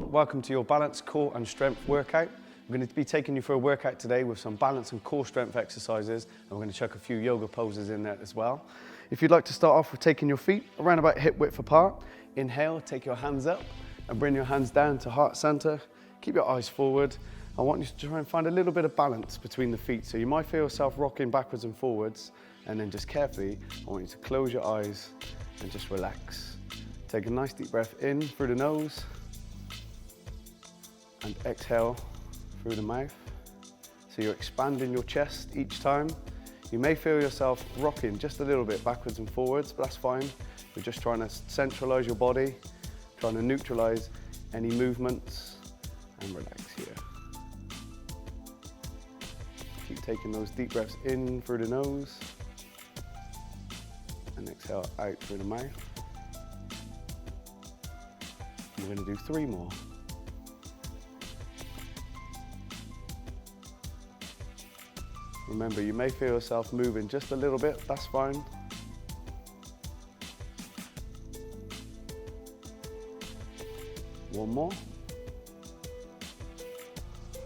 everyone, welcome to your balance, core and strength workout. I'm going to be taking you for a workout today with some balance and core strength exercises, and we're going to chuck a few yoga poses in there as well. If you'd like to start off with taking your feet around about hip width apart, inhale, take your hands up and bring your hands down to heart center. Keep your eyes forward. I want you to try and find a little bit of balance between the feet. So you might feel yourself rocking backwards and forwards, and then just carefully, I want you to close your eyes and just relax. Take a nice deep breath in through the nose and exhale through the mouth. So you're expanding your chest each time. You may feel yourself rocking just a little bit backwards and forwards, but that's fine. We're just trying to centralize your body, trying to neutralize any movements, and relax here. Keep taking those deep breaths in through the nose and exhale out through the mouth. We're going to do 3 more. Remember, you may feel yourself moving just a little bit, that's fine. One more.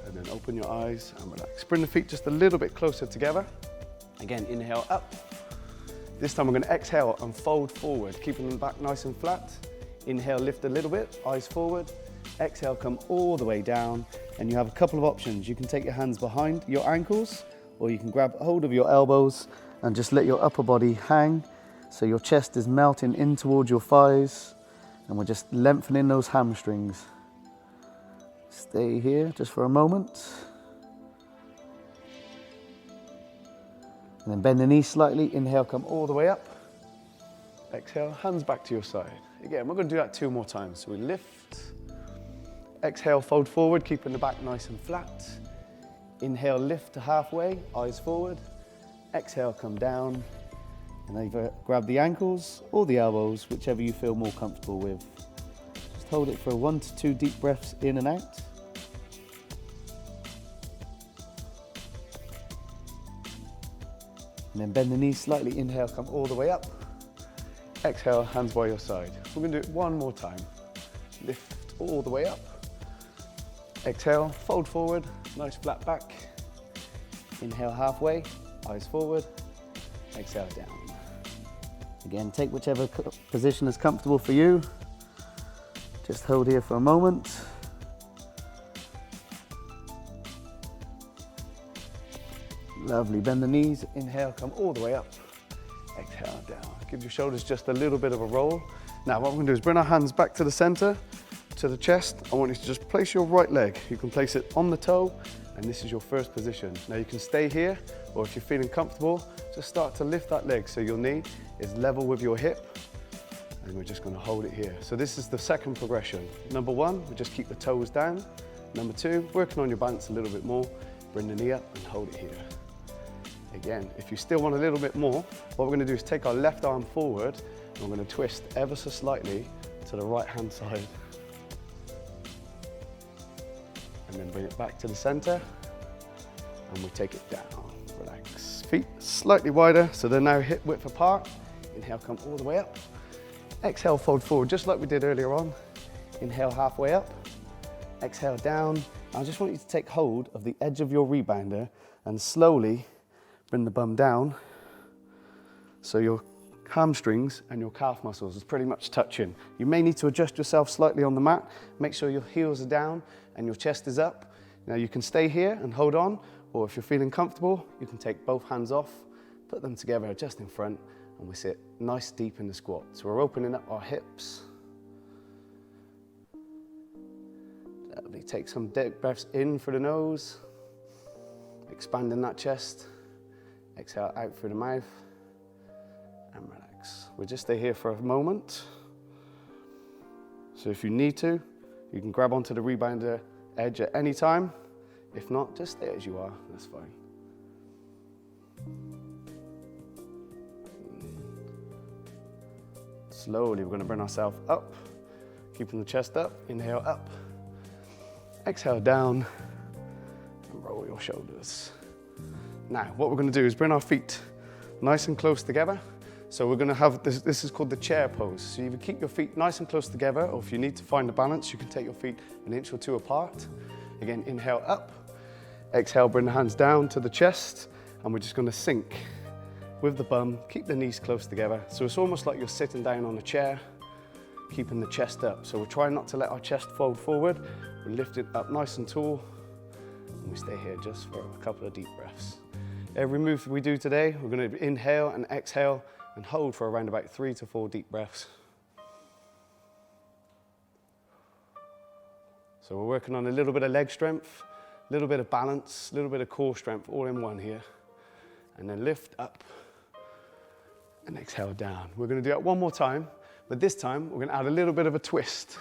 And then open your eyes and relax. Bring the feet just a little bit closer together. Again, inhale up. This time we're going to exhale and fold forward, keeping them back nice and flat. Inhale, lift a little bit, eyes forward. Exhale, come all the way down. And you have a couple of options. You can take your hands behind your ankles, or you can grab hold of your elbows and just let your upper body hang. So your chest is melting in towards your thighs, and we're just lengthening those hamstrings. Stay here just for a moment. And then bend the knees slightly. Inhale, come all the way up. Exhale, hands back to your side. Again, we're going to do that 2 more times. So we lift. Exhale, fold forward, keeping the back nice and flat. Inhale, lift to halfway, eyes forward. Exhale, come down. And either grab the ankles or the elbows, whichever you feel more comfortable with. Just hold it for 1 to 2 deep breaths in and out. And then bend the knees slightly. Inhale, come all the way up. Exhale, hands by your side. We're going to do it 1 more time. Lift all the way up. Exhale, fold forward, nice flat back. Inhale halfway, eyes forward. Exhale down. Again, take whichever position is comfortable for you. Just hold here for a moment. Lovely, bend the knees. Inhale, come all the way up. Exhale down. Give your shoulders just a little bit of a roll. Now what we're going to do is bring our hands back to the center, to the chest. I want you to just place your right leg. You can place it on the toe, and this is your first position. Now you can stay here, or if you're feeling comfortable, just start to lift that leg so your knee is level with your hip, and we're just going to hold it here. So this is the second progression. Number 1, we just keep the toes down. Number 2, working on your balance a little bit more, bring the knee up and hold it here. Again, if you still want a little bit more, what we're going to do is take our left arm forward, and we're going to twist ever so slightly to the right hand side. And then bring it back to the center, and we take it down. Relax. Feet slightly wider, so they're now hip width apart. Inhale, come all the way up. Exhale, fold forward, just like we did earlier on. Inhale, halfway up. Exhale, down. I just want you to take hold of the edge of your rebounder and slowly bring the bum down, so your hamstrings and your calf muscles is pretty much touching. You may need to adjust yourself slightly on the mat. Make sure your heels are down and your chest is up. Now you can stay here and hold on, or if you're feeling comfortable, you can take both hands off, put them together just in front, and we sit nice deep in the squat. So we're opening up our hips. Lovely. Take some deep breaths in through the nose, expanding that chest. Exhale out through the mouth and relax. We'll just stay here for a moment. So if you need to, you can grab onto the rebounder edge at any time. If not, just stay as you are, that's fine. Slowly, we're going to bring ourselves up, keeping the chest up. Inhale up, exhale down, and roll your shoulders. Now, what we're going to do is bring our feet nice and close together. So we're gonna have this is called the chair pose. So you either keep your feet nice and close together, or if you need to find a balance, you can take your feet an inch or two apart. Again, inhale up, exhale, bring the hands down to the chest, and we're just gonna sink with the bum, keep the knees close together. So it's almost like you're sitting down on a chair, keeping the chest up. So we're trying not to let our chest fold forward. We lift it up nice and tall, and we stay here just for a couple of deep breaths. Every move we do today, we're gonna inhale and exhale and hold for around about 3 to 4 deep breaths. So we're working on a little bit of leg strength, a little bit of balance, a little bit of core strength, all in one here. And then lift up and exhale down. We're gonna do that one more time, but this time we're gonna add a little bit of a twist.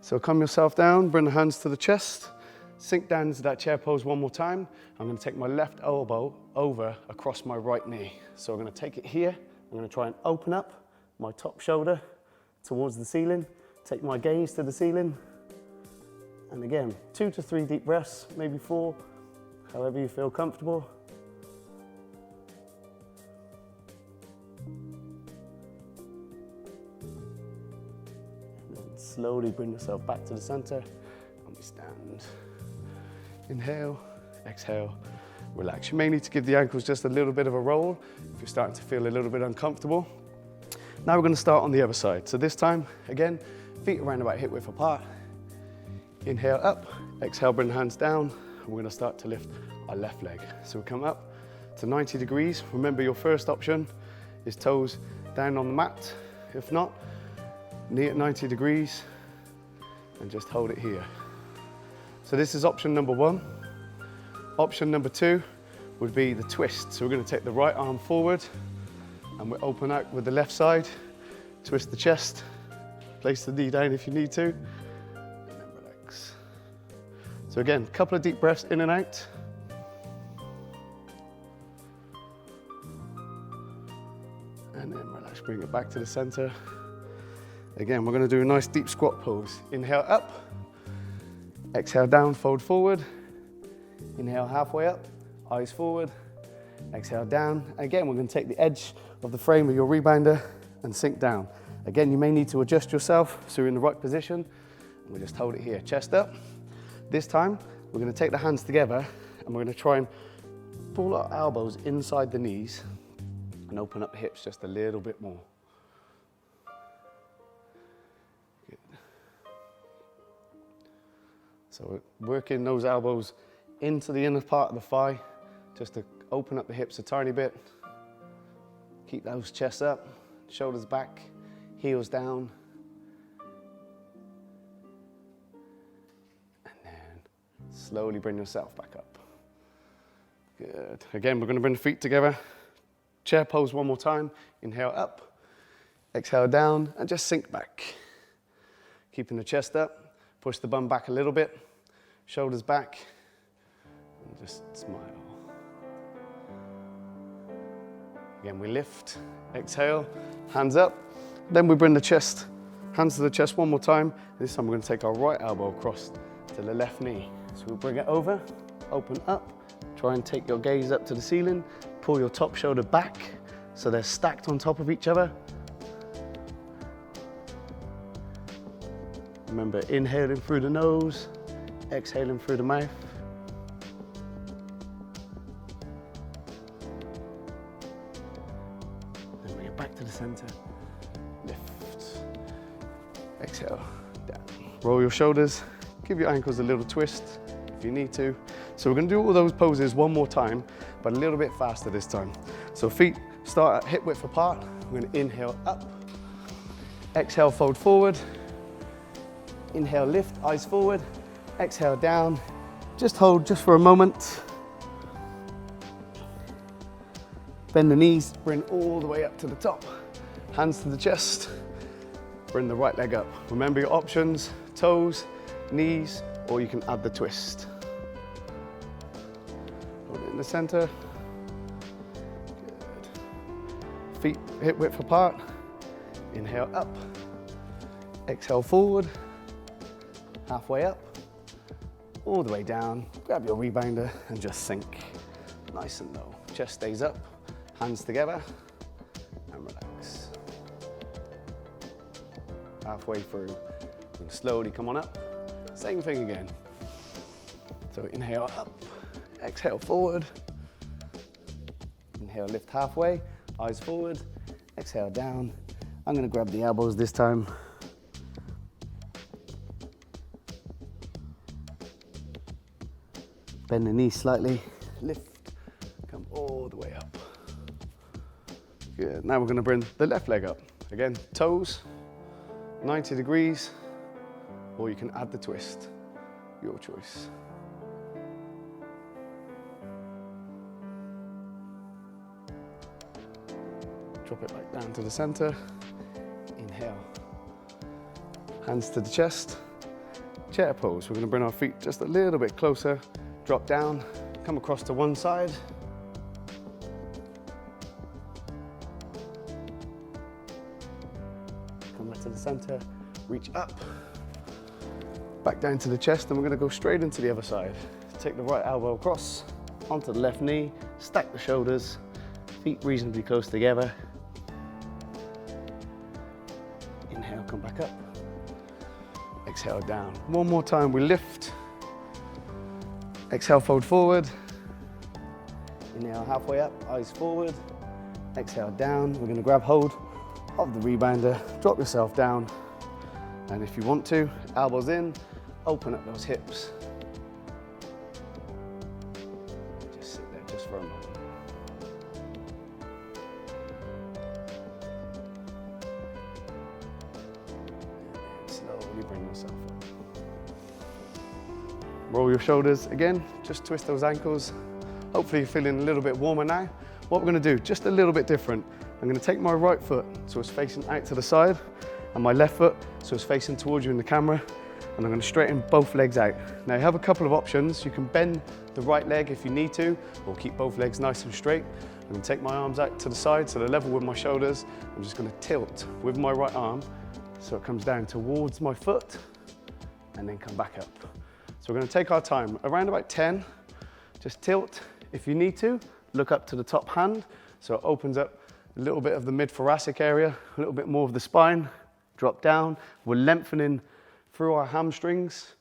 So calm yourself down, bring the hands to the chest, sink down into that chair pose one more time. I'm gonna take my left elbow over across my right knee. So we're gonna take it here. I'm gonna try and open up my top shoulder towards the ceiling, take my gaze to the ceiling, and again, 2 to 3 deep breaths, maybe 4, however you feel comfortable. And then slowly bring yourself back to the center, and we stand. Inhale, exhale, relax. You may need to give the ankles just a little bit of a roll if you're starting to feel a little bit uncomfortable. Now we're going to start on the other side. So this time, again, feet around about hip width apart. Inhale up, exhale, bring the hands down. And we're going to start to lift our left leg. So we come up to 90 degrees. Remember, your first option is toes down on the mat. If not, knee at 90 degrees and just hold it here. So this is option number 1. Option number 2 would be the twist. So we're going to take the right arm forward and we'll open out with the left side, twist the chest, place the knee down if you need to, and then relax. So again, a couple of deep breaths in and out. And then relax, bring it back to the center. Again, we're going to do a nice deep squat pose. Inhale up, exhale down, fold forward. Inhale halfway up, eyes forward, exhale down. Again, we're going to take the edge of the frame of your rebounder and sink down. Again, you may need to adjust yourself so you're in the right position. We'll just hold it here, chest up. This time, we're going to take the hands together and we're going to try and pull our elbows inside the knees and open up the hips just a little bit more. Good. So we're working those elbows into the inner part of the thigh, just to open up the hips a tiny bit. Keep those chests up, shoulders back, heels down. And then slowly bring yourself back up. Good. Again, we're going to bring the feet together. Chair pose one more time. Inhale up, exhale down, and just sink back. Keeping the chest up, push the bum back a little bit, shoulders back. Just smile. Again, we lift, exhale, hands up. Then we bring the chest, hands to the chest one more time. This time we're going to take our right elbow across to the left knee. So we'll bring it over, open up, try and take your gaze up to the ceiling, pull your top shoulder back so they're stacked on top of each other. Remember, inhaling through the nose, exhaling through the mouth. Back to the center, lift, exhale, down. Roll your shoulders, give your ankles a little twist if you need to. So we're going to do all those poses one more time, but a little bit faster this time. So feet start at hip width apart. We're going to inhale up, exhale, fold forward, inhale, lift, eyes forward, exhale, down. Just hold just for a moment. Bend the knees, bring all the way up to the top. Hands to the chest, bring the right leg up. Remember your options, toes, knees, or you can add the twist. Hold it in the center. Good. Feet hip width apart. Inhale up, exhale forward, halfway up, all the way down. Grab your rebounder and just sink nice and low. Chest stays up. Hands together and relax. halfway through. And slowly come on up. Same thing again. So inhale up, exhale forward. Inhale, lift halfway, eyes forward, exhale down. I'm gonna grab the elbows this time. Bend the knees slightly, lift, come all the way up. Good, now we're gonna bring the left leg up. Again, toes, 90 degrees, or you can add the twist, your choice. Drop it back down to the center, inhale. Hands to the chest, chair pose. We're gonna bring our feet just a little bit closer, drop down, come across to one side. Come back to the center, reach up, back down to the chest, and we're gonna go straight into the other side. Take the right elbow across, onto the left knee, stack the shoulders, feet reasonably close together. Inhale, come back up. Exhale down. One more time, we lift. Exhale, fold forward. Inhale, halfway up, eyes forward. Exhale down. We're gonna grab hold of the rebounder, drop yourself down. And if you want to, elbows in, open up those hips. Just sit there just for a moment. And slowly bring yourself up. Roll your shoulders again, just twist those ankles. Hopefully you're feeling a little bit warmer now. What we're gonna do, just a little bit different. I'm gonna take my right foot so it's facing out to the side, and my left foot so it's facing towards you in the camera, and I'm gonna straighten both legs out. Now you have a couple of options. You can bend the right leg if you need to, or keep both legs nice and straight. I'm gonna take my arms out to the side so they're level with my shoulders. I'm just gonna tilt with my right arm so it comes down towards my foot, and then come back up. So we're gonna take our time, around about 10, just tilt. If you need to, look up to the top hand, so it opens up a little bit of the mid-thoracic area, a little bit more of the spine, drop down. We're lengthening through our hamstrings,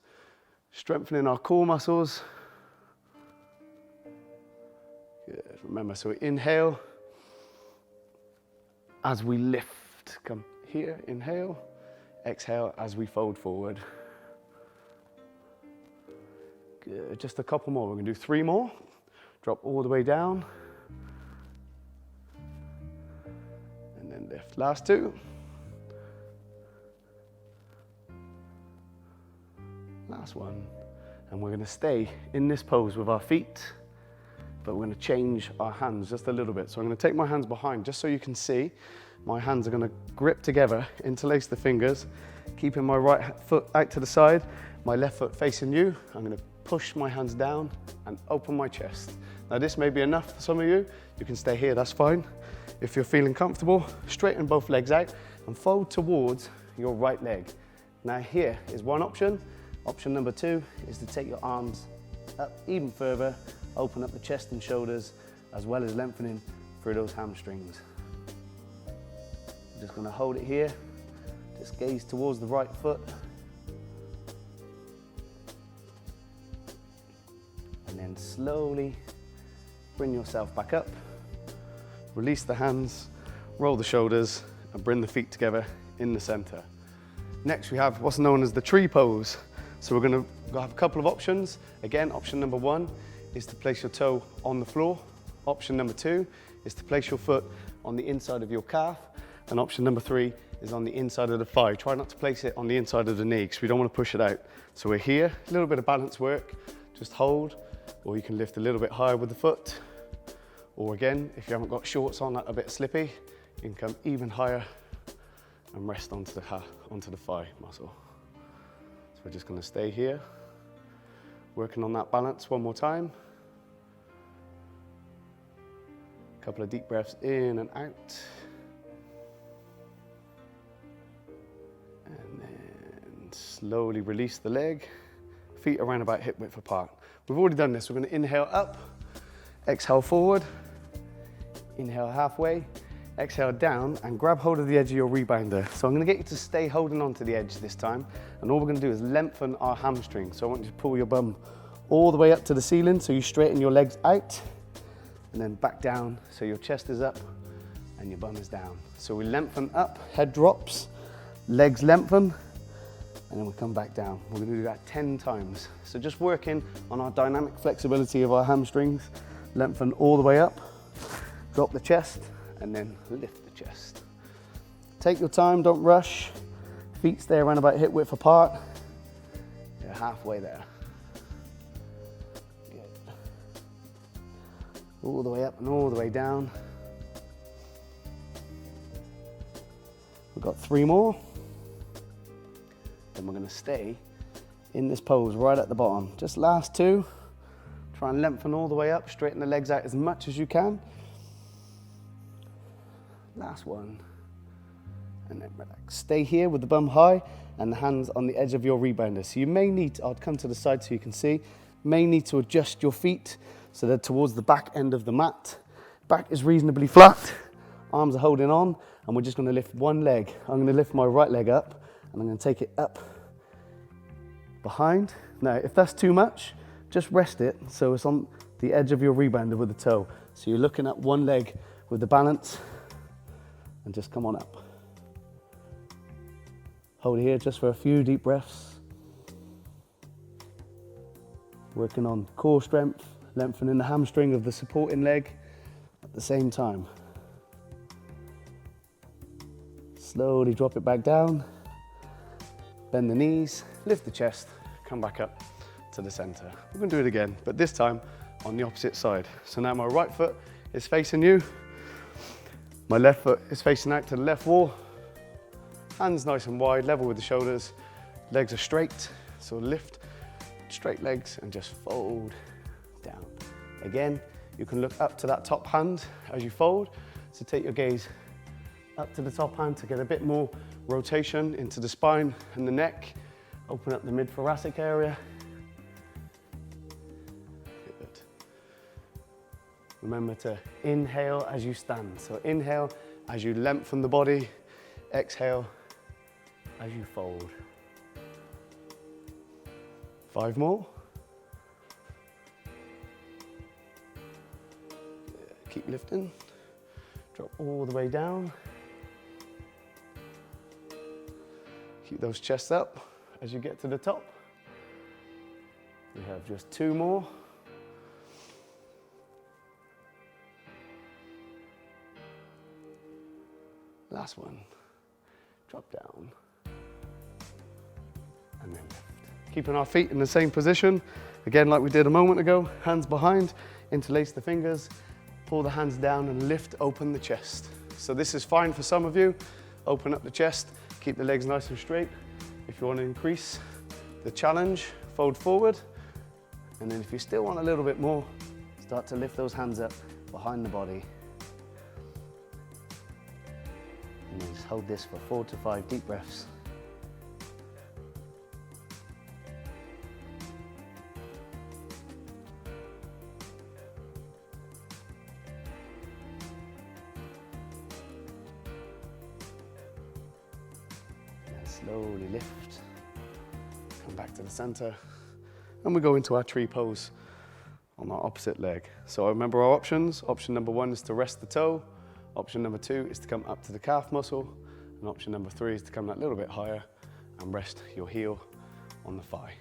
strengthening our core muscles. Good, remember, so we inhale as we lift. Come here, inhale, exhale as we fold forward. Good, just a couple more. We're gonna do 3 more. Drop all the way down. And then lift. Last 2. Last one. And we're gonna stay in this pose with our feet, but we're gonna change our hands just a little bit. So I'm gonna take my hands behind just so you can see. My hands are gonna grip together, interlace the fingers, keeping my right foot out to the side, my left foot facing you. I'm gonna push my hands down and open my chest. Now this may be enough for some of you. You can stay here, that's fine. If you're feeling comfortable, straighten both legs out and fold towards your right leg. Now here is one option. Option number 2 is to take your arms up even further, open up the chest and shoulders, as well as lengthening through those hamstrings. I'm just gonna hold it here. Just gaze towards the right foot. And then slowly bring yourself back up. Release the hands, roll the shoulders, and bring the feet together in the center. Next we have what's known as the tree pose. So we're gonna have a couple of options. Again, option number 1 is to place your toe on the floor. Option number 2 is to place your foot on the inside of your calf. And option number 3 is on the inside of the thigh. Try not to place it on the inside of the knee because we don't want to push it out. So we're here, a little bit of balance work. Just hold, or you can lift a little bit higher with the foot. Or again, if you haven't got shorts on that are a bit slippy, you can come even higher and rest onto the thigh muscle. So we're just going to stay here, working on that balance one more time. A couple of deep breaths in and out. And then slowly release the leg, feet around about hip width apart. We've already done this. We're going to inhale up, exhale forward, inhale halfway, exhale down and grab hold of the edge of your rebounder. So I'm gonna get you to stay holding on to the edge this time. And all we're gonna do is lengthen our hamstring. So I want you to pull your bum all the way up to the ceiling so you straighten your legs out and then back down so your chest is up and your bum is down. So we lengthen up, head drops, legs lengthen, and then we come back down. We're gonna do that 10 times. So just working on our dynamic flexibility of our hamstrings, lengthen all the way up, drop the chest, and then lift the chest. Take your time, don't rush. Feet stay around about hip width apart. You're halfway there. Good. All the way up and all the way down. We've got 3 more. Then we're gonna stay in this pose right at the bottom. Just last 2. Try and lengthen all the way up, straighten the legs out as much as you can. Last one, and then relax. Stay here with the bum high and the hands on the edge of your rebounder. So you may need to, I'll come to the side so you can see, may need to adjust your feet so they're towards the back end of the mat. Back is reasonably flat, arms are holding on, and we're just gonna lift one leg. I'm gonna lift my right leg up, and I'm gonna take it up behind. Now, if that's too much, just rest it so it's on the edge of your rebounder with the toe. So you're looking at one leg with the balance, and just come on up. Hold here just for a few deep breaths. Working on core strength, lengthening the hamstring of the supporting leg at the same time. Slowly drop it back down, bend the knees, lift the chest, come back up to the center. We're gonna do it again, but this time on the opposite side. So now my right foot is facing you, my left foot is facing out to the left wall, hands nice and wide, level with the shoulders, legs are straight, so lift, straight legs and just fold down. Again, you can look up to that top hand as you fold, so take your gaze up to the top hand to get a bit more rotation into the spine and the neck, open up the mid-thoracic area. Remember to inhale as you stand. So inhale as you lengthen the body, exhale as you fold. 5 more. Keep lifting. Drop all the way down. Keep those chests up as you get to the top. We have just 2 more. Last one, drop down, and then lift. Keeping our feet in the same position, again like we did a moment ago, hands behind, interlace the fingers, pull the hands down and lift open the chest. So this is fine for some of you, open up the chest, keep the legs nice and straight. If you want to increase the challenge, fold forward, and then if you still want a little bit more, start to lift those hands up behind the body. And then just hold this for 4 to 5 deep breaths. And slowly lift. Come back to the center. And we go into our tree pose on our opposite leg. So remember our options. Option number 1 is to rest the toe. Option number 2 is to come up to the calf muscle, and option number 3 is to come that little bit higher and rest your heel on the thigh.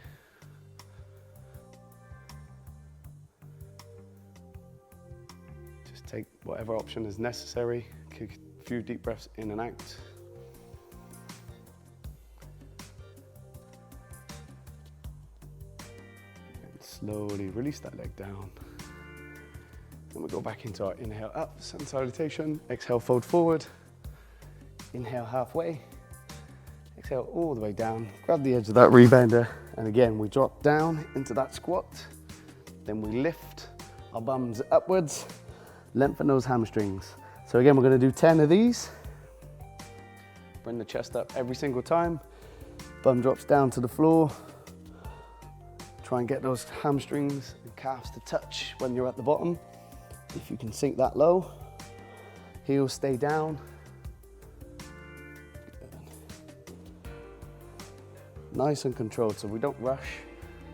Just take whatever option is necessary, take a few deep breaths in and out. And slowly release that leg down. Then we go back into our inhale up, sun salutation, exhale, fold forward, inhale halfway, exhale all the way down, grab the edge of that rebounder, and again, we drop down into that squat, then we lift our bums upwards, lengthen those hamstrings. So again, we're gonna do 10 of these, bring the chest up every single time, bum drops down to the floor, try and get those hamstrings and calves to touch when you're at the bottom. If you can sink that low. Heels stay down. Nice and controlled, so we don't rush.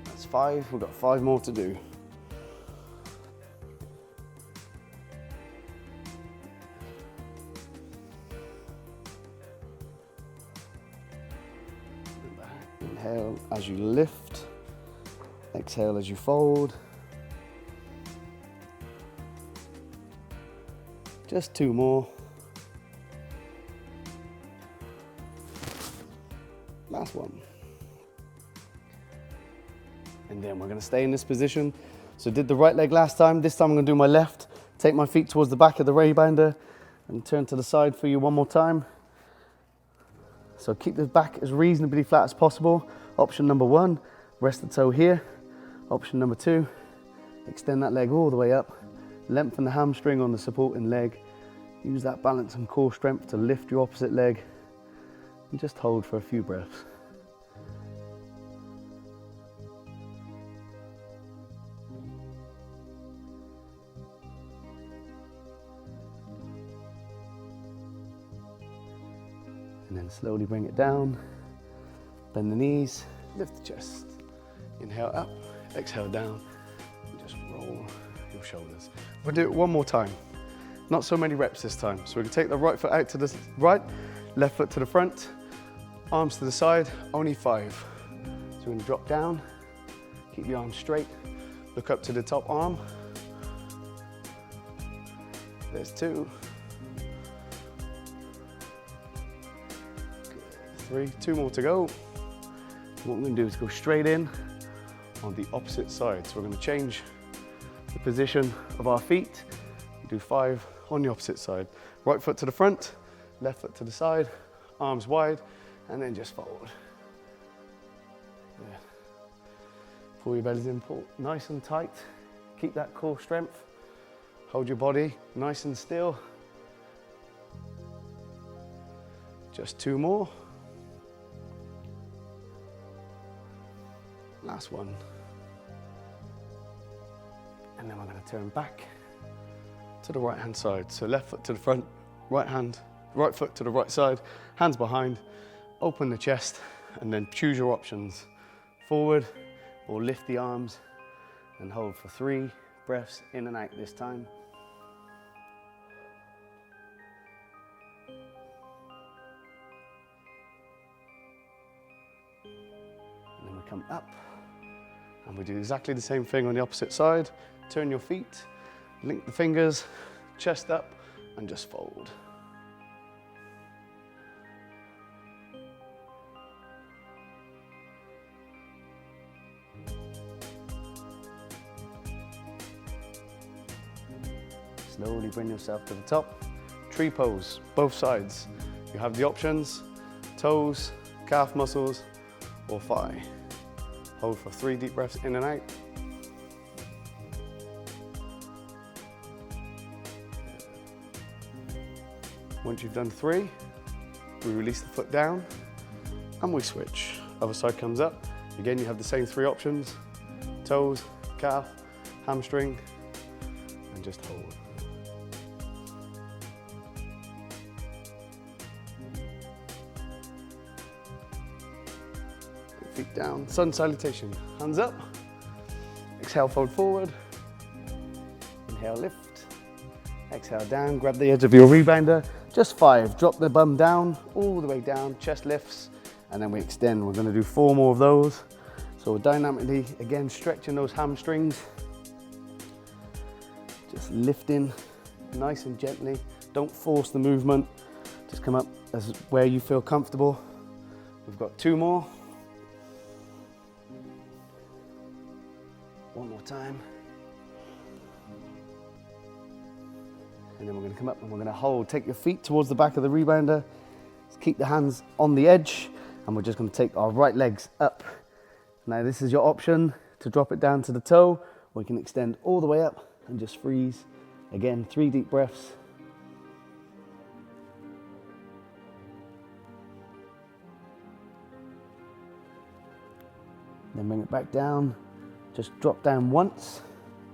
That's 5, we've got 5 more to do. Inhale as you lift, exhale as you fold. Just 2 more. Last one. And then we're going to stay in this position. So did the right leg last time. This time I'm going to do my left. Take my feet towards the back of the rebounder and turn to the side for you one more time. So keep the back as reasonably flat as possible. Option number 1, rest the toe here. Option number 2, extend that leg all the way up. Lengthen the hamstring on the supporting leg. Use that balance and core strength to lift your opposite leg. And just hold for a few breaths. And then slowly bring it down. Bend the knees, lift the chest. Inhale up, exhale down. And just roll your shoulders. We'll do it one more time. Not so many reps this time. So we're going to take the right foot out to the right, left foot to the front, arms to the side, only 5. So we're going to drop down, keep the arms straight, look up to the top arm. There's 2. 3, 2 more to go. What we're going to do is go straight in on the opposite side. So we're going to change the position of our feet. Do 5 on the opposite side. Right foot to the front, left foot to the side, arms wide, and then just fold. Yeah. Pull your bellies in, pull nice and tight. Keep that core strength. Hold your body nice and still. Just 2 more. Last one. And then we're going to turn back to the right hand side. So left foot to the front, right foot to the right side, hands behind, open the chest, and then choose your options. Forward or lift the arms and hold for 3 breaths in and out this time. And then we come up and we do exactly the same thing on the opposite side. Turn your feet, link the fingers, chest up, and just fold. Slowly bring yourself to the top. Tree pose, both sides. You have the options, toes, calf muscles, or thigh. Hold for 3 deep breaths in and out. Once you've done 3, we release the foot down and we switch. Other side comes up. Again, you have the same 3 options, toes, calf, hamstring, and just hold. Feet down, sun salutation, hands up. Exhale, fold forward. Inhale, lift. Exhale down, grab the edge of your rebounder. Just 5, drop the bum down, all the way down, chest lifts, and then we extend. We're gonna do 4 more of those. So we're dynamically, again, stretching those hamstrings. Just lifting nice and gently. Don't force the movement. Just come up as where you feel comfortable. We've got 2 more. One more time. And then we're going to come up and we're going to hold. Take your feet towards the back of the rebounder. Just keep the hands on the edge. And we're just going to take our right legs up. Now this is your option to drop it down to the toe. Or you can extend all the way up and just freeze. Again, 3 deep breaths. Then bring it back down. Just drop down once.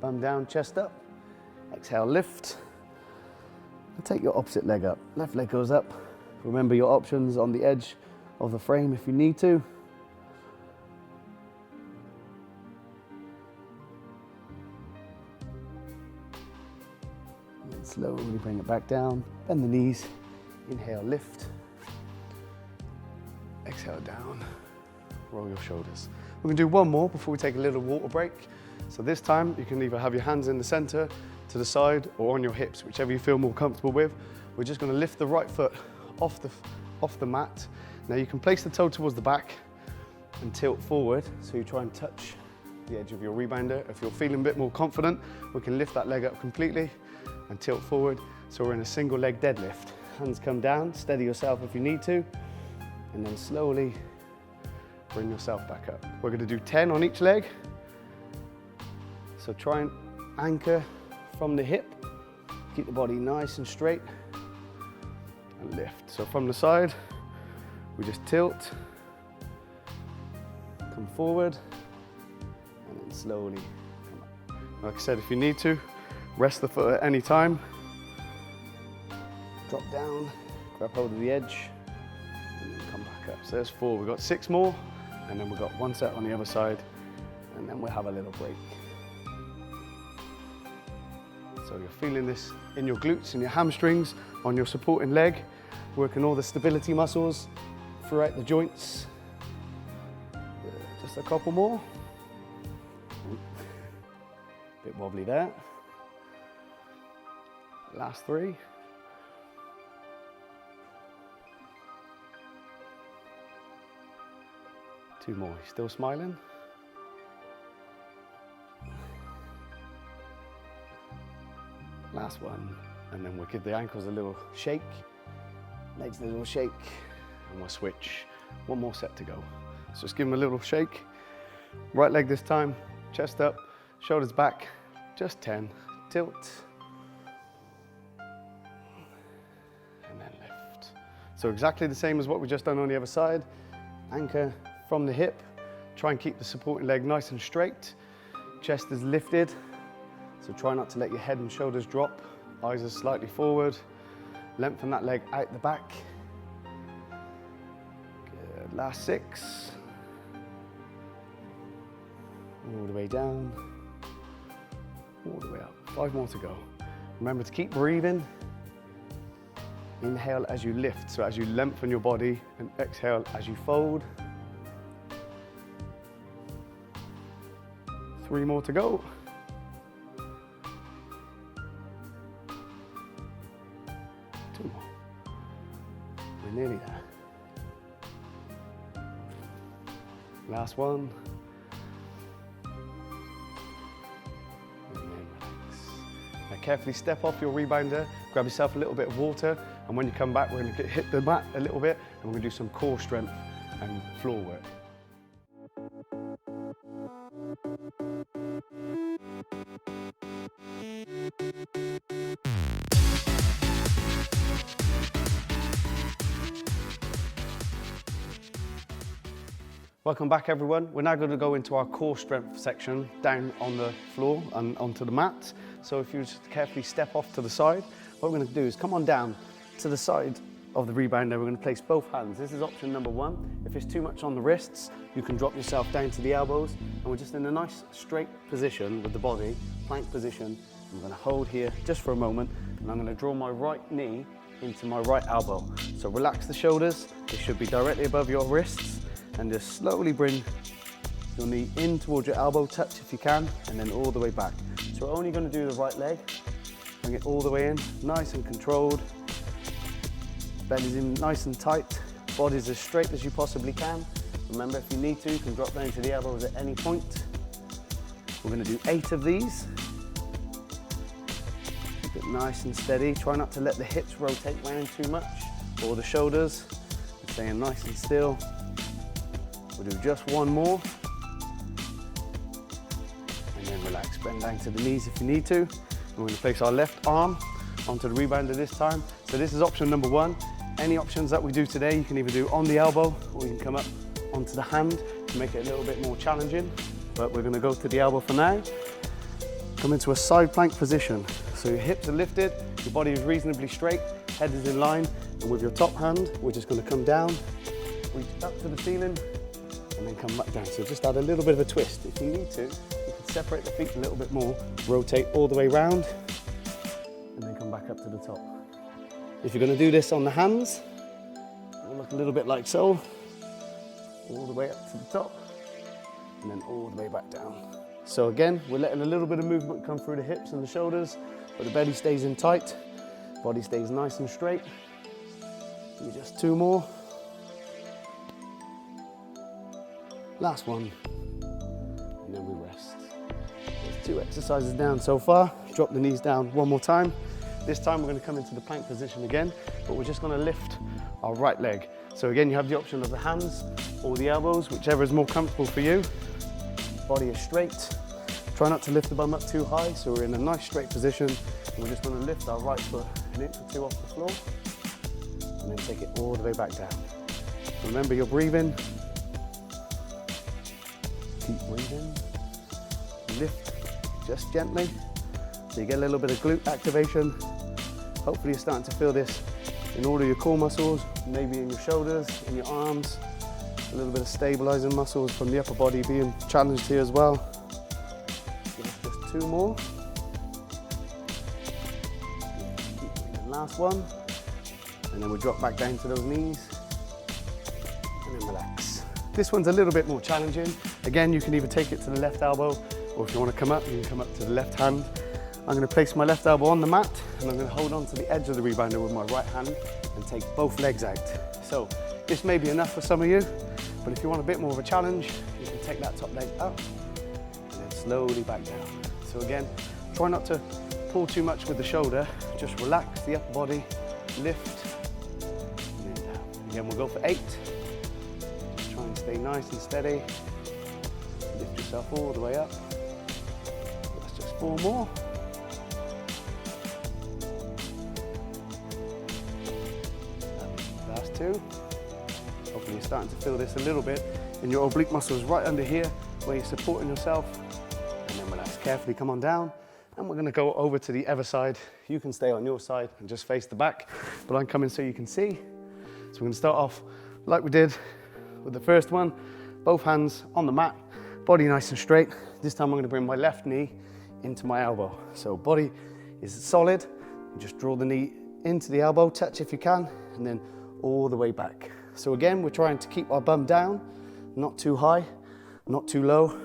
Bum down, chest up. Exhale, lift. And take your opposite leg up. Left leg goes up. Remember your options on the edge of the frame if you need to. And then slowly bring it back down. Bend the knees. Inhale, lift. Exhale, down. Roll your shoulders. We're going to do one more before we take a little water break. So this time you can either have your hands in the center, to the side, or on your hips, whichever you feel more comfortable with. We're just going to lift the right foot off the mat. Now you can place the toe towards the back and tilt forward, so you try and touch the edge of your rebounder. If you're feeling a bit more confident, we can lift that leg up completely and tilt forward. So we're in a single leg deadlift. Hands come down, steady yourself if you need to, and then slowly bring yourself back up. We're going to do 10 on each leg. So try and anchor from the hip, keep the body nice and straight, and lift. So from the side, we just tilt, come forward, and then slowly come up. Like I said, if you need to, rest the foot at any time. Drop down, grab hold of the edge, and then come back up. So there's 4, we've got 6 more, and then we've got 1 set on the other side, and then we'll have a little break. So you're feeling this in your glutes and your hamstrings, on your supporting leg, working all the stability muscles throughout the joints. Just a couple more. Bit wobbly there. Last 3. Two more. Still smiling? Last one. And then we'll give the ankles a little shake, legs a little shake, and we'll switch. 1 more set to go. So just give them a little shake. Right leg this time, chest up, shoulders back, just 10. Tilt. And then lift. So exactly the same as what we just done on the other side. Anchor from the hip. Try and keep the supporting leg nice and straight. Chest is lifted. So try not to let your head and shoulders drop. Eyes are slightly forward. Lengthen that leg out the back. Good. Last 6. All the way down. All the way up. 5 more to go. Remember to keep breathing. Inhale as you lift, so as you lengthen your body, and exhale as you fold. 3 more to go. 2 more. We're nearly there. Last one. And then relax. Now carefully step off your rebounder, grab yourself a little bit of water, and when you come back, we're going to hit the mat a little bit, and we're going to do some core strength and floor work. Welcome back everyone. We're now going to go into our core strength section down on the floor and onto the mat. So if you just carefully step off to the side, what we're going to do is come on down to the side of the rebounder. We're going to place both hands. This is option number 1. If it's too much on the wrists, you can drop yourself down to the elbows, and we're just in a nice straight position with the body, plank position. I'm going to hold here just for a moment, and I'm going to draw my right knee into my right elbow. So relax the shoulders. It should be directly above your wrists. And just slowly bring your knee in towards your elbow, touch if you can, and then all the way back. So we're only going to do the right leg. Bring it all the way in, nice and controlled. Belly's in nice and tight. Body's as straight as you possibly can. Remember, if you need to, you can drop down to the elbows at any point. We're going to do 8 of these. Keep it nice and steady. Try not to let the hips rotate round too much, or the shoulders. Staying nice and still. We'll do just 1 more, and then relax. Bend down to the knees if you need to. And we're going to place our left arm onto the rebounder this time. So this is option number 1. Any options that we do today, you can either do on the elbow, or you can come up onto the hand to make it a little bit more challenging. But we're going to go to the elbow for now. Come into a side plank position. So your hips are lifted, your body is reasonably straight, head is in line, and with your top hand, we're just going to come down, reach up to the ceiling, and then come back down. So just add a little bit of a twist. If you need to, you can separate the feet a little bit more, rotate all the way around, and then come back up to the top. If you're going to do this on the hands, it'll look a little bit like so, all the way up to the top, and then all the way back down. So again, we're letting a little bit of movement come through the hips and the shoulders, but the belly stays in tight, body stays nice and straight. Give me just 2 more. Last one, and then we rest. There's 2 exercises down so far. Drop the knees down one more time. This time we're going to come into the plank position again, but we're just going to lift our right leg. So again, you have the option of the hands or the elbows, whichever is more comfortable for you. Body is straight. Try not to lift the bum up too high, so we're in a nice straight position. And we're just going to lift our right foot an inch or 2 off the floor, and then take it all the way back down. Remember, you're breathing. Keep breathing. Lift just gently, so you get a little bit of glute activation. Hopefully you're starting to feel this in all of your core muscles, maybe in your shoulders, in your arms. A little bit of stabilizing muscles from the upper body being challenged here as well. Give us just 2 more. And last one. And then we drop back down to those knees. And then relax. This one's a little bit more challenging. Again, you can either take it to the left elbow, or if you want to come up, you can come up to the left hand. I'm going to place my left elbow on the mat, and I'm going to hold on to the edge of the rebounder with my right hand and take both legs out. So this may be enough for some of you, but if you want a bit more of a challenge, you can take that top leg up and then slowly back down. So again, try not to pull too much with the shoulder, just relax the upper body, lift, and then down. Again, we'll go for 8. Just try and stay nice and steady. Lift yourself all the way up. That's just 4 more. Last 2. Hopefully you're starting to feel this a little bit in your oblique muscles right under here where you're supporting yourself. And then relax, carefully come on down. And we're going to go over to the other side. You can stay on your side and just face the back, but I'm coming so you can see. So we're going to start off like we did with the first one. Both hands on the mat, body nice and straight. This time I'm going to bring my left knee into my elbow. So body is solid. You just draw the knee into the elbow, touch if you can, and then all the way back. So again, we're trying to keep our bum down, not too high, not too low,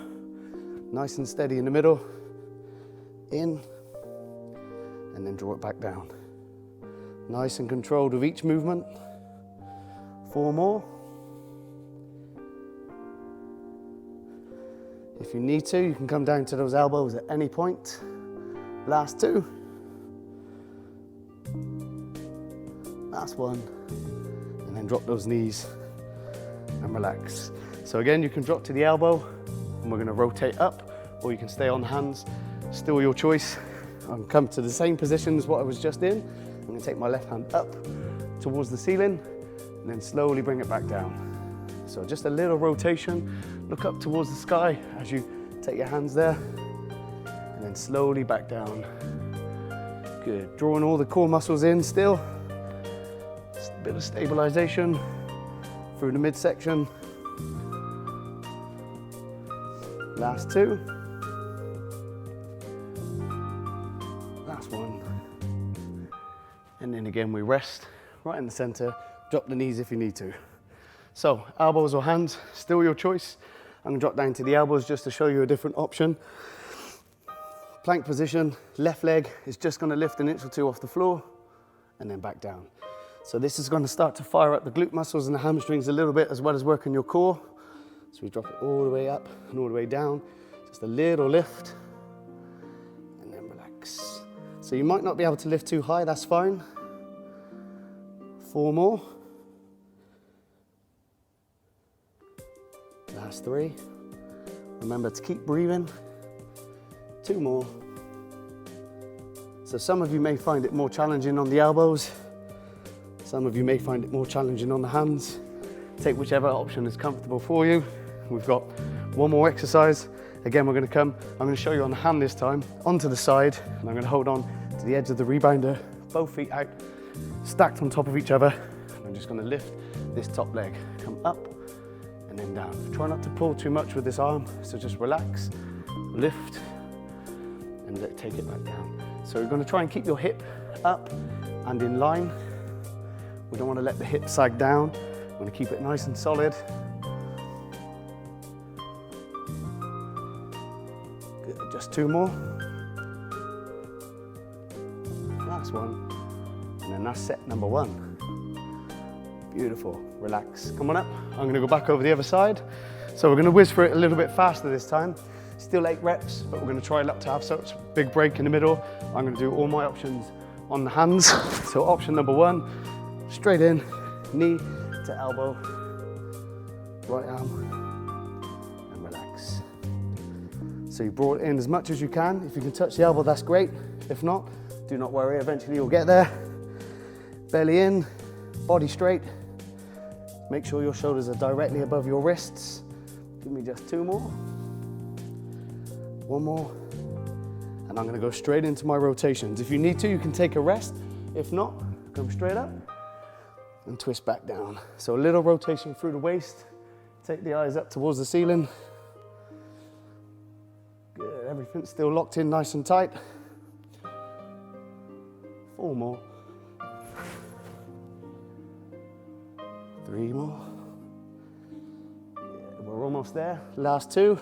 nice and steady in the middle, in, and then draw it back down. Nice and controlled with each movement. 4 more. If you need to, you can come down to those elbows at any point. Last 2. Last 1. And then drop those knees and relax. So again, you can drop to the elbow and we're going to rotate up, or you can stay on the hands, still your choice. I'm come to the same position as what I was just in. I'm going to take my left hand up towards the ceiling and then slowly bring it back down. So just a little rotation, look up towards the sky as you take your hands there and then slowly back down. Good, drawing all the core muscles in still. Just a bit of stabilization through the midsection. Last 2. Last 1. And then again we rest right in the center, drop the knees if you need to. So elbows or hands, still your choice. I'm gonna drop down to the elbows just to show you a different option. Plank position, left leg is just gonna lift an inch or 2 off the floor and then back down. So this is gonna start to fire up the glute muscles and the hamstrings a little bit, as well as working your core. So we drop it all the way up and all the way down. Just a little lift and then relax. So you might not be able to lift too high, that's fine. 4 more. Last 3. Remember to keep breathing. 2 more. So some of you may find it more challenging on the elbows. Some of you may find it more challenging on the hands. Take whichever option is comfortable for you. We've got 1 more exercise. Again, I'm going to show you on the hand this time, onto the side, and I'm going to hold on to the edge of the rebounder, both feet out, stacked on top of each other. I'm just gonna lift this top leg, come up and then down. Try not to pull too much with this arm, so just relax, lift, and take it back down. So you're gonna try and keep your hip up and in line. We don't wanna let the hip sag down. We're gonna keep it nice and solid. Good, just 2 more. Last one, and then that's set number 1. Beautiful, relax. Come on up. I'm gonna go back over the other side. So we're gonna whiz for it a little bit faster this time. Still 8 reps, but we're gonna try not to have such a big break in the middle. I'm gonna do all my options on the hands. So option number 1, straight in, knee to elbow, right arm, and relax. So you brought it in as much as you can. If you can touch the elbow, that's great. If not, do not worry, eventually you'll get there. Belly in, body straight. Make sure your shoulders are directly above your wrists. Give me just 2 more. 1 more. And I'm gonna go straight into my rotations. If you need to, you can take a rest. If not, come straight up and twist back down. So a little rotation through the waist. Take the eyes up towards the ceiling. Good, everything's still locked in nice and tight. 4 more. 3 more. Yeah, we're almost there. Last 2.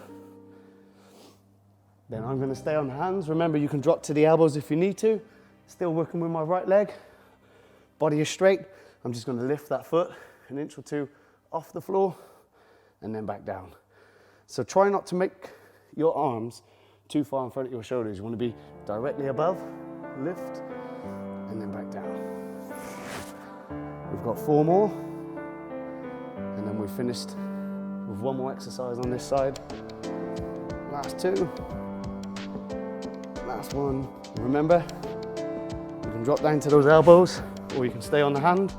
Then I'm going to stay on the hands. Remember, you can drop to the elbows if you need to. Still working with my right leg. Body is straight. I'm just going to lift that foot 1 inch or 2 off the floor and then back down. So try not to make your arms too far in front of your shoulders. You want to be directly above, lift, and then back down. We've got 4 more. And then we've finished with 1 more exercise on this side. Last 2. Last 1. Remember, you can drop down to those elbows or you can stay on the hand.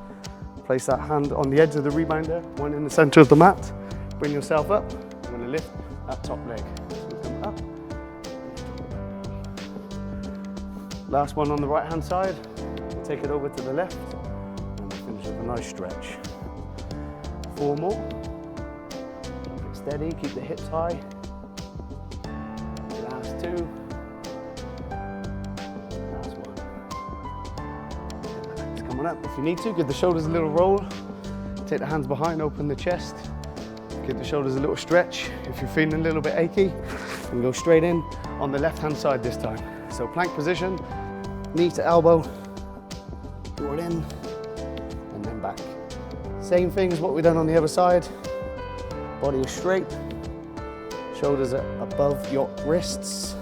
Place that hand on the edge of the rebounder, 1 in the center of the mat. Bring yourself up. You're going to lift that top leg. So come up. Last one on the right hand side. Take it over to the left. And we'll finish with a nice stretch. 4 more. Keep it steady, keep the hips high. Last 2. Last 1. It's coming up. If you need to, give the shoulders a little roll. Take the hands behind, open the chest. Give the shoulders a little stretch. If you're feeling a little bit achy, you can go straight in on the left hand side this time. So plank position, knee to elbow, draw it in, and then back. Same thing as what we've done on the other side. Body is straight, shoulders are above your wrists.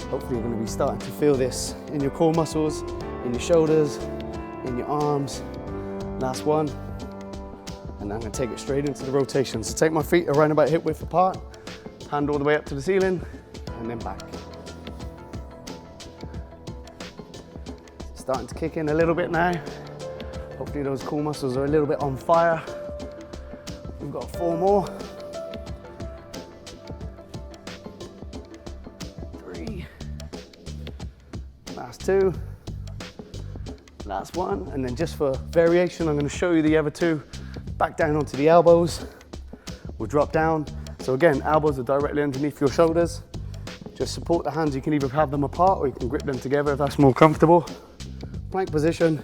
Hopefully you're going to be starting to feel this in your core muscles, in your shoulders, in your arms. Last one. And I'm going to take it straight into the rotation. So take my feet around about hip width apart, hand all the way up to the ceiling, and then back. Starting to kick in a little bit now. Hopefully those core muscles are a little bit on fire. We've got 4 more. 3. Last 2. Last 1. And then just for variation, I'm going to show you the other 2. Back down onto the elbows. We'll drop down. So again, elbows are directly underneath your shoulders. Just support the hands. You can either have them apart or you can grip them together if that's more comfortable. Plank position.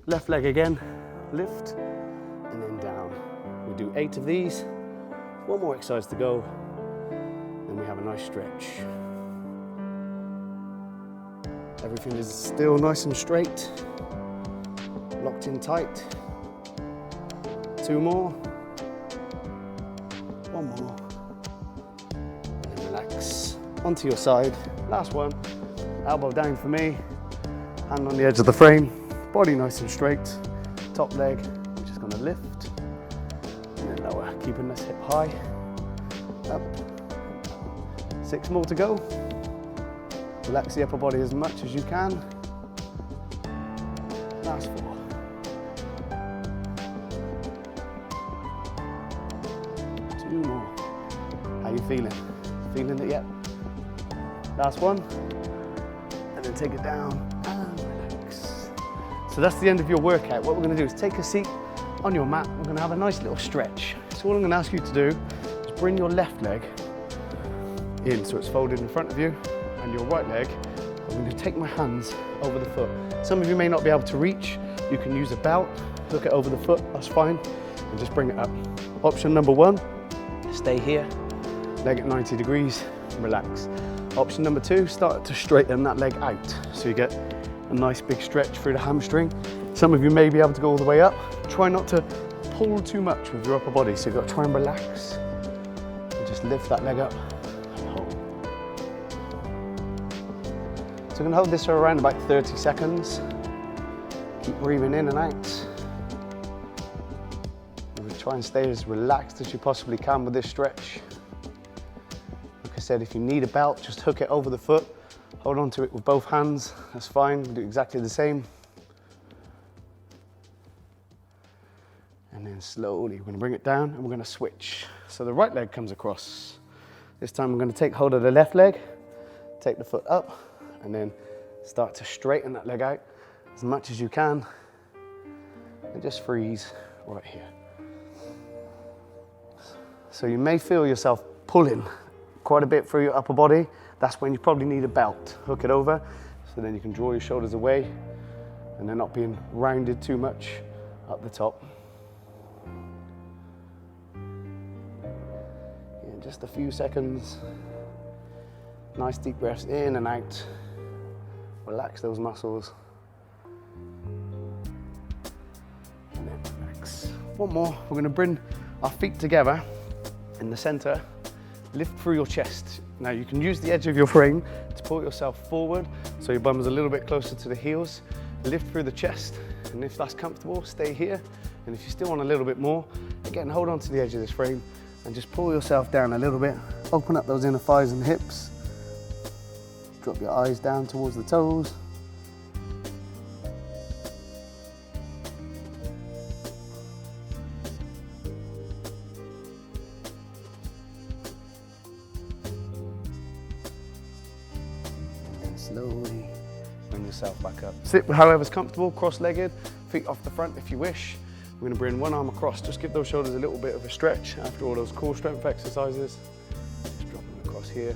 Left leg again. Lift and then down. We'll do 8 of these. 1 more exercise to go. And we have a nice stretch. Everything is still nice and straight. Locked in tight. 2 more. 1 more. And then relax. Onto your side. Last one. Elbow down for me. Hand on the edge of the frame. Body nice and straight. Top leg. We're just going to lift. And then lower. Keeping this hip high. Up. 6 more to go. Relax the upper body as much as you can. Last 4. 2 more. How you feeling? Feeling it yet? Last one. And then take it down and relax. So that's the end of your workout. What we're gonna do is take a seat on your mat. We're gonna have a nice little stretch. So all I'm gonna ask you to do is bring your left leg in so it's folded in front of you, and your right leg, I'm gonna take my hands over the foot. Some of you may not be able to reach. You can use a belt, hook it over the foot, that's fine, and just bring it up. Option number one, stay here, leg at 90 degrees, relax. Option number two, start to straighten that leg out. So you get a nice big stretch through the hamstring. Some of you may be able to go all the way up. Try not to pull too much with your upper body. So you've got to try and relax and just lift that leg up and hold. So we're gonna hold this for around about 30 seconds. Keep breathing in and out. We're gonna try and stay as relaxed as you possibly can with this stretch. Like I said, if you need a belt, just hook it over the foot. Hold on to it with both hands, that's fine. We'll do exactly the same. And then slowly, we're gonna bring it down and we're gonna switch. So the right leg comes across. This time we're gonna take hold of the left leg, take the foot up, and then start to straighten that leg out as much as you can. And just freeze right here. So you may feel yourself pulling quite a bit through your upper body. That's when you probably need a belt. Hook it over, so then you can draw your shoulders away and they're not being rounded too much up the top. In just a few seconds. Nice deep breaths in and out. Relax those muscles. And then relax. One more. We're going to bring our feet together in the center. Lift through your chest. Now you can use the edge of your frame to pull yourself forward so your bum is a little bit closer to the heels. Lift through the chest, and if that's comfortable, stay here. And if you still want a little bit more, again, hold on to the edge of this frame and just pull yourself down a little bit. Open up those inner thighs and hips. Drop your eyes down towards the toes. Slowly bring yourself back up. Sit however's comfortable, cross-legged, feet off the front if you wish. We're going to bring one arm across, just give those shoulders a little bit of a stretch after all those core strength exercises. Just drop them across here.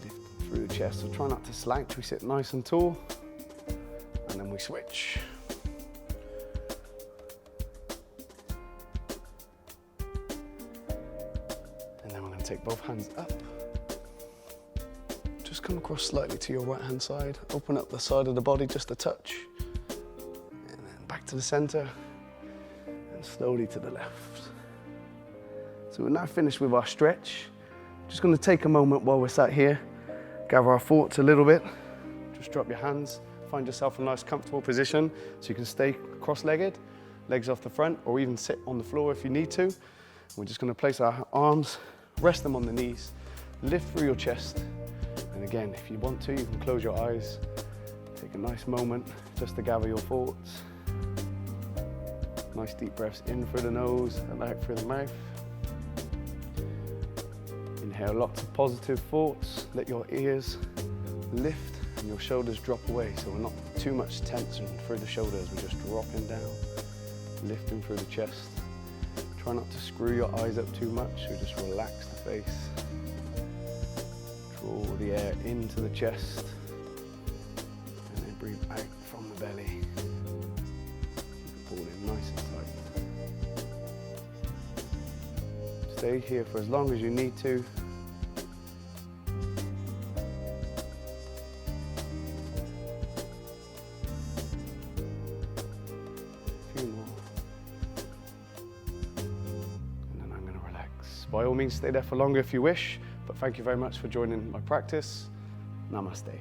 Lift through the chest, so try not to slouch, we sit nice and tall. And then we switch. And then we're going to take both hands up. Just come across slightly to your right hand side, open up the side of the body just a touch, and then back to the center, and slowly to the left. So we're now finished with our stretch. Just going to take a moment while we're sat here, gather our thoughts a little bit. Just drop your hands, find yourself a nice comfortable position so you can stay cross-legged, legs off the front, or even sit on the floor if you need to. We're just going to place our arms, rest them on the knees, lift through your chest. And again, if you want to, you can close your eyes. Take a nice moment just to gather your thoughts. Nice deep breaths in through the nose and out through the mouth. Inhale lots of positive thoughts. Let your ears lift and your shoulders drop away. So we're not too much tension through the shoulders. We're just dropping down, lifting through the chest. Try not to screw your eyes up too much. So just relax the face. Draw the air into the chest and then breathe out from the belly. Keep it pulled in nice and tight. Stay here for as long as you need to. A few more. And then I'm going to relax. By all means, stay there for longer if you wish. But thank you very much for joining my practice. Namaste.